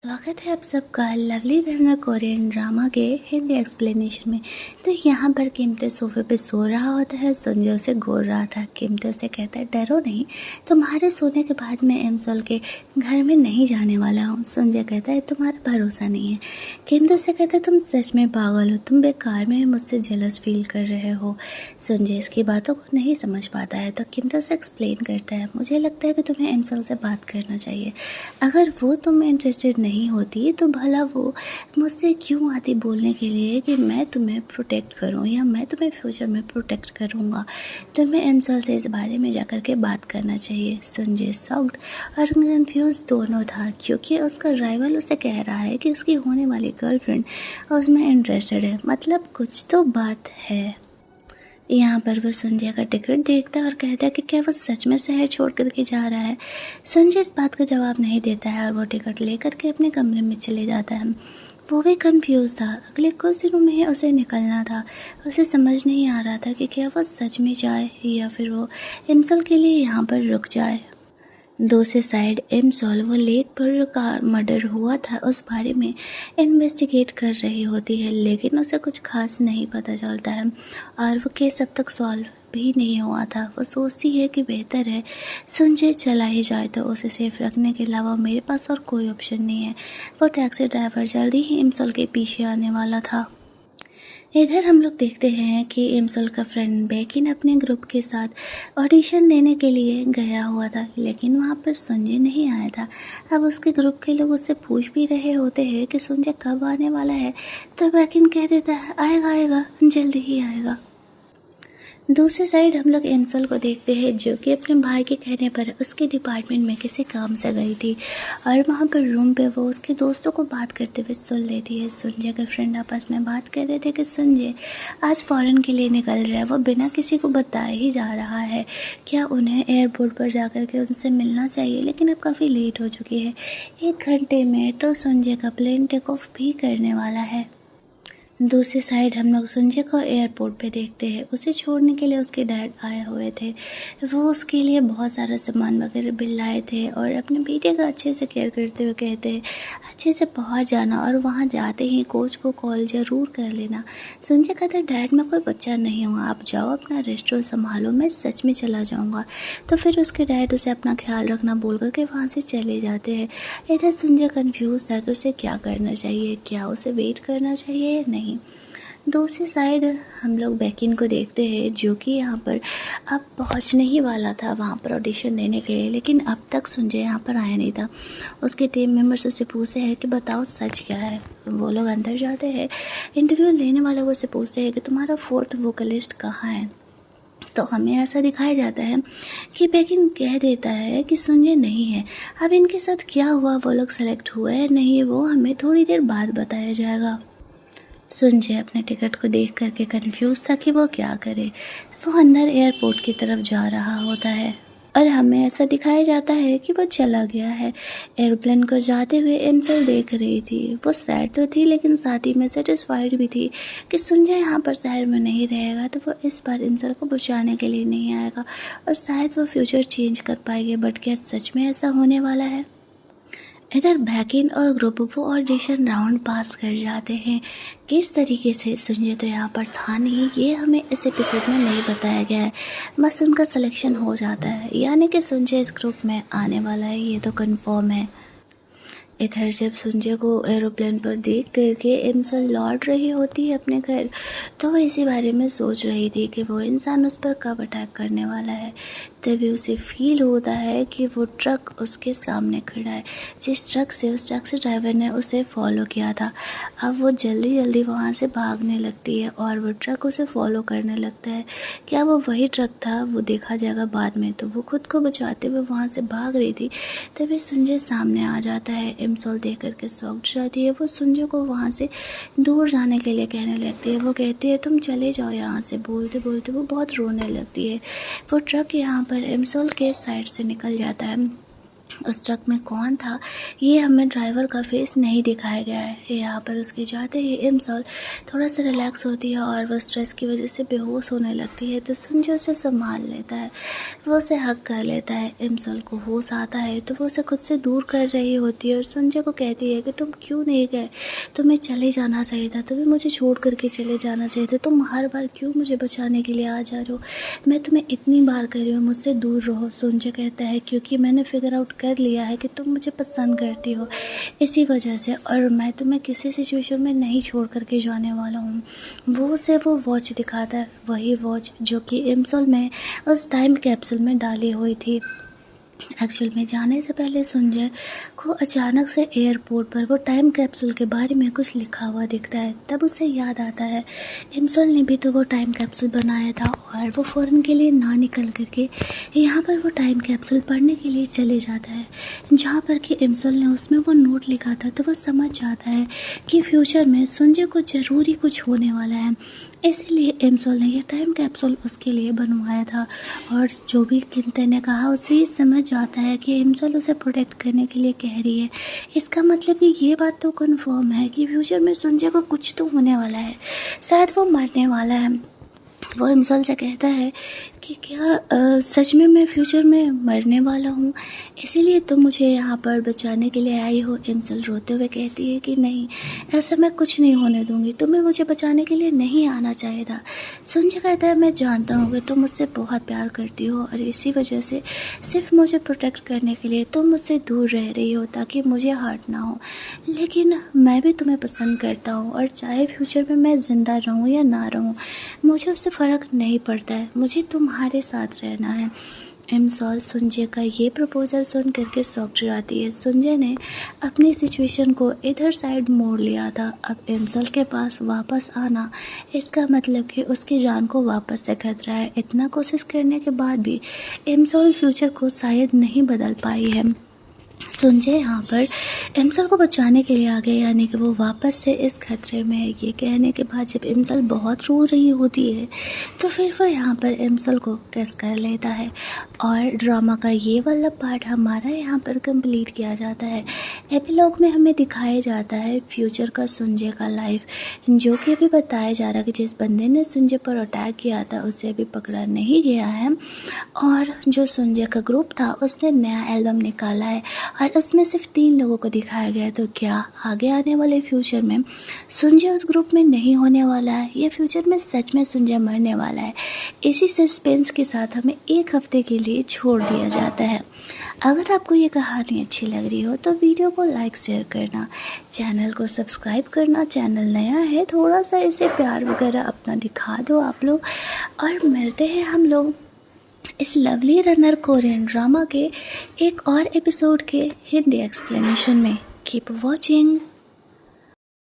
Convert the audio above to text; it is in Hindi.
स्वागत है आप सबका लवली रनर कोरियन ड्रामा के हिंदी एक्सप्लेनेशन में। तो यहाँ पर किमते सोफे पे सो रहा होता है। संजय उसे घूर रहा था। किमते उसे कहता है, डरो नहीं, तुम्हारे सोने के बाद मैं एमसोल के घर में नहीं जाने वाला हूँ। संजय कहता है, तुम्हारा भरोसा नहीं है। किमते उसे कहता है, तुम सच में पागल हो, तुम बेकार में मुझसे जेलस फील कर रहे हो। संजय इसकी बातों को नहीं समझ पाता है तो किमते उसे एक्सप्लेन करता है, मुझे लगता है कि तुम्हें एमसोल से बात करना चाहिए। अगर वो तुम में इंटरेस्टेड नहीं होती तो भला वो मुझसे क्यों आती बोलने के लिए कि मैं तुम्हें प्रोटेक्ट करूं या मैं तुम्हें फ्यूचर में प्रोटेक्ट करूंगा। तुम्हें एमसोल से इस बारे में जाकर के बात करना चाहिए। संजय शॉक्ड और कंफ्यूज दोनों था क्योंकि उसका राइवल उसे कह रहा है कि उसकी होने वाली गर्लफ्रेंड उसमें इंटरेस्टेड है, मतलब कुछ तो बात है। यहाँ पर वो संजय का टिकट देखता है और कहता है कि क्या वो सच में शहर छोड़ करके जा रहा है। संजय इस बात का जवाब नहीं देता है और वो टिकट लेकर के अपने कमरे में चले जाता है। वो भी कंफ्यूज था। अगले कुछ दिनों में ही उसे निकलना था। उसे समझ नहीं आ रहा था कि क्या वो सच में जाए या फिर वो इंसल के लिए यहाँ पर रुक जाए। दूसरी साइड एमसोल वो लेक पर का मर्डर हुआ था उस बारे में इन्वेस्टिगेट कर रही होती है, लेकिन उसे कुछ खास नहीं पता चलता है और वो केस अब तक सॉल्व भी नहीं हुआ था। वो सोचती है कि बेहतर है संजय चला ही जाए, तो उसे सेफ रखने के अलावा मेरे पास और कोई ऑप्शन नहीं है। वो टैक्सी ड्राइवर जल्दी ही एमसोल के पीछे आने वाला था। इधर हम लोग देखते हैं कि एमसोल का फ्रेंड बेकिन अपने ग्रुप के साथ ऑडिशन देने के लिए गया हुआ था, लेकिन वहाँ पर संजय नहीं आया था। अब उसके ग्रुप के लोग उससे पूछ भी रहे होते हैं कि संजय कब आने वाला है, तो बेकिन कह देता है, आएगा आएगा, जल्दी ही आएगा। दूसरी साइड हम लोग एमसोल को देखते हैं जो कि अपने भाई के कहने पर उसके डिपार्टमेंट में किसी काम से गई थी और वहाँ पर रूम पे वो उसके दोस्तों को बात करते हुए सुन लेती है। संजय के फ्रेंड आपस में बात कर रहे थे कि संजय आज फॉरेन के लिए निकल रहा है, वो बिना किसी को बताए ही जा रहा है। क्या उन्हें एयरपोर्ट पर जाकर के उनसे मिलना चाहिए, लेकिन अब काफ़ी लेट हो चुकी है। 1 घंटे में तो संजय का प्लेन टेक ऑफ भी करने वाला है। दूसरी साइड हम लोग संजय को एयरपोर्ट पे देखते हैं। उसे छोड़ने के लिए उसके डैड आए हुए थे। वो उसके लिए बहुत सारा सामान वगैरह बिल लाए थे और अपने बेटे का अच्छे से केयर करते हुए कहते हैं, अच्छे से पहुंच जाना और वहां जाते ही कोच को कॉल ज़रूर कर लेना। संजय कहता है, डैड मैं कोई बच्चा नहीं हूँ, आप जाओ अपना रेस्टोरेंट संभालो, मैं सच में चला जाऊँगा। तो फिर उसके डैड उसे अपना ख्याल रखना बोल करके वहाँ से चले जाते हैं। इधर संजय कन्फ्यूज़ था कि उसे क्या करना चाहिए, क्या उसे वेट करना चाहिए या नहीं। दूसरी साइड हम लोग बेकिन को देखते हैं जो कि यहाँ पर अब पहुँचने ही वाला था वहाँ पर ऑडिशन देने के लिए, लेकिन अब तक संजय यहाँ पर आया नहीं था। उसके टीम मेंबर्स उससे पूछते हैं कि बताओ सच क्या है। वो लोग अंदर जाते हैं। इंटरव्यू लेने वाले वो से पूछते हैं कि तुम्हारा 4th वोकलिस्ट कहाँ है। तो हमें ऐसा दिखाया जाता है कि बेकिन कह देता है कि संजय नहीं है। अब इनके साथ क्या हुआ, वो लोग सेलेक्ट हुए हैं नहीं, वो हमें थोड़ी देर बाद बताया जाएगा। संजय अपने टिकट को देख करके कंफ्यूज था कि वो क्या करे। वो अंदर एयरपोर्ट की तरफ जा रहा होता है और हमें ऐसा दिखाया जाता है कि वो चला गया है। एरोप्लेन को जाते हुए एमसोल देख रही थी। वो सैड तो थी लेकिन साथ ही में सेटिस्फाइड भी थी कि संजय यहाँ पर शहर में नहीं रहेगा, तो वो इस बार एमसोल को बचाने के लिए नहीं आएगा और शायद वो फ्यूचर चेंज कर पाएगी। बट क्या सच में ऐसा होने वाला है? इधर बेकिन और ग्रुप वो ऑडिशन राउंड पास कर जाते हैं। किस तरीके से संजय तो यहाँ पर था नहीं, ये हमें इस एपिसोड में नहीं बताया गया है। बस उनका सिलेक्शन हो जाता है, यानी कि संजय इस ग्रुप में आने वाला है, ये तो कंफर्म है। इधर जब संजय को एरोप्लेन पर देख करके एमसोल लौट रही होती है अपने घर, तो वो इसी बारे में सोच रही थी कि वो इंसान उस पर कब अटैक करने वाला है। तभी उसे फील होता है कि वो ट्रक उसके सामने खड़ा है, जिस ट्रक से उस टैक्सी ड्राइवर ने उसे फॉलो किया था। अब वो जल्दी जल्दी वहाँ से भागने लगती है और वो ट्रक उसे फॉलो करने लगता है। क्या वो वही ट्रक था, वो देखा जाएगा बाद में। तो वो खुद को बचाते हुए वहाँ से भाग रही थी, तभी संजय सामने आ जाता है। एमसोल देख करके शॉक्ड जाती है। वो संजय को वहाँ से दूर जाने के लिए कहने लगती है। वो कहती है, तुम चले जाओ यहाँ से। बोलते बोलते वो बहुत रोने लगती है। वो ट्रक यहाँ पर एमसोल के साइड से निकल जाता है। उस ट्रक में कौन था ये हमें ड्राइवर का फेस नहीं दिखाया गया है। यहाँ पर उसके जाते ही इमसॉल थोड़ा सा रिलैक्स होती है और वो स्ट्रेस की वजह से बेहोश होने लगती है। तो सुंजय उसे संभाल लेता है, वो उसे हक कर लेता है। इमसॉल को होश आता है तो वो उसे खुद से दूर कर रही होती है और संजय को कहती है कि तुम क्यों नहीं गए, तुम्हें चले जाना चाहिए था, तुम्हें मुझे छोड़ करके चले जाना चाहिए था, तुम हर बार क्यों मुझे बचाने के लिए आ जा रहे हो, मैं तुम्हें इतनी बार कह रही हूँ मुझसे दूर रहो। संजय कहता है क्योंकि मैंने फिगर आउट कर लिया है कि तुम मुझे पसंद करती हो, इसी वजह से, और मैं तुम्हें किसी सिचुएशन में नहीं छोड़ करके जाने वाला हूँ। वो उसे वो वॉच दिखाता है, वही वॉच जो कि इमसॉल में उस टाइम कैप्सूल में डाली हुई थी। एक्चुअल में जाने से पहले संजय को अचानक से एयरपोर्ट पर वो टाइम कैप्सूल के बारे में कुछ लिखा हुआ दिखता है। तब उसे याद आता है इमसॉल ने भी तो वो टाइम कैप्सूल बनाया था और वो फ़ौरन के लिए ना निकल करके यहाँ पर वो टाइम कैप्सूल पढ़ने के लिए चले जाता है, जहाँ पर कि इमसॉल ने उसमें वो नोट लिखा था। तो वो समझ जाता है कि फ्यूचर में संजय को ज़रूरी कुछ होने वाला है, इसीलिए इमसॉल ने यह टाइम कैप्सूल उसके लिए बनवाया था। और जो भी किमते ने कहा उसे ये समझ आता है कि इमसॉल उसे प्रोटेक्ट करने के लिए कह रही है। इसका मतलब कि ये बात तो कन्फर्म है कि फ्यूचर में संजय को कुछ तो होने वाला है, शायद वो मरने वाला है। वो इमसॉल से कहता है कि क्या सच में मैं फ्यूचर में मरने वाला हूँ, इसीलिए तुम मुझे यहाँ पर बचाने के लिए आई हो। इमसॉल रोते हुए कहती है कि नहीं, ऐसा मैं कुछ नहीं होने दूँगी, तुम्हें मुझे बचाने के लिए नहीं आना चाहिए था। संजय कहता है मैं जानता हूँ कि तुम मुझसे बहुत प्यार करती हो और इसी वजह से सिर्फ मुझे प्रोटेक्ट करने के लिए तुम मुझसे दूर रह रही हो ताकि मुझे हर्ट ना हो, लेकिन मैं भी तुम्हें पसंद करता हूँ और चाहे फ्यूचर में मैं ज़िंदा रहूँ या ना रहूँ मुझे उससे फ़र्क नहीं पड़ता है, मुझे तुम्हारे साथ रहना है। इमसॉल संजय का ये प्रपोज़ल सुन करके शॉक्ड जाती है। संजय ने अपनी सिचुएशन को इधर साइड मोड़ लिया था। अब इमसॉल के पास वापस आना इसका मतलब कि उसकी जान को वापस से खतरा है। इतना कोशिश करने के बाद भी इमसॉल फ्यूचर को शायद नहीं बदल पाई है। संजय यहाँ पर इमसॉल को बचाने के लिए आ गए, यानी कि वो वापस से इस खतरे में है। ये कहने के बाद जब इमसॉल बहुत रो रही होती है तो फिर वो यहाँ पर इमसॉल को किस कर लेता है और ड्रामा का ये वाला पार्ट हमारा यहाँ पर कंप्लीट किया जाता है। एपिलॉग में हमें दिखाया जाता है फ्यूचर का संजय का लाइफ, जो कि अभी बताया जा रहा है कि जिस बंदे ने संजय पर अटैक किया था उसे अभी पकड़ा नहीं गया है और जो संजय का ग्रुप था उसने नया एल्बम निकाला है और उसमें सिर्फ 3 लोगों को दिखाया गया है। तो क्या आगे आने वाले फ्यूचर में संजय उस ग्रुप में नहीं होने वाला है या फ्यूचर में सच में संजय मरने वाला है, इसी सस्पेंस के साथ हमें 1 हफ्ते के लिए छोड़ दिया जाता है। अगर आपको ये कहानी अच्छी लग रही हो तो वीडियो को लाइक शेयर करना, चैनल को सब्सक्राइब करना, चैनल नया है थोड़ा सा इसे प्यार वगैरह अपना दिखा दो आप लोग। और मिलते हैं हम लोग इस लवली रनर कोरियन ड्रामा के एक और एपिसोड के हिंदी एक्सप्लेनेशन में। Keep watching.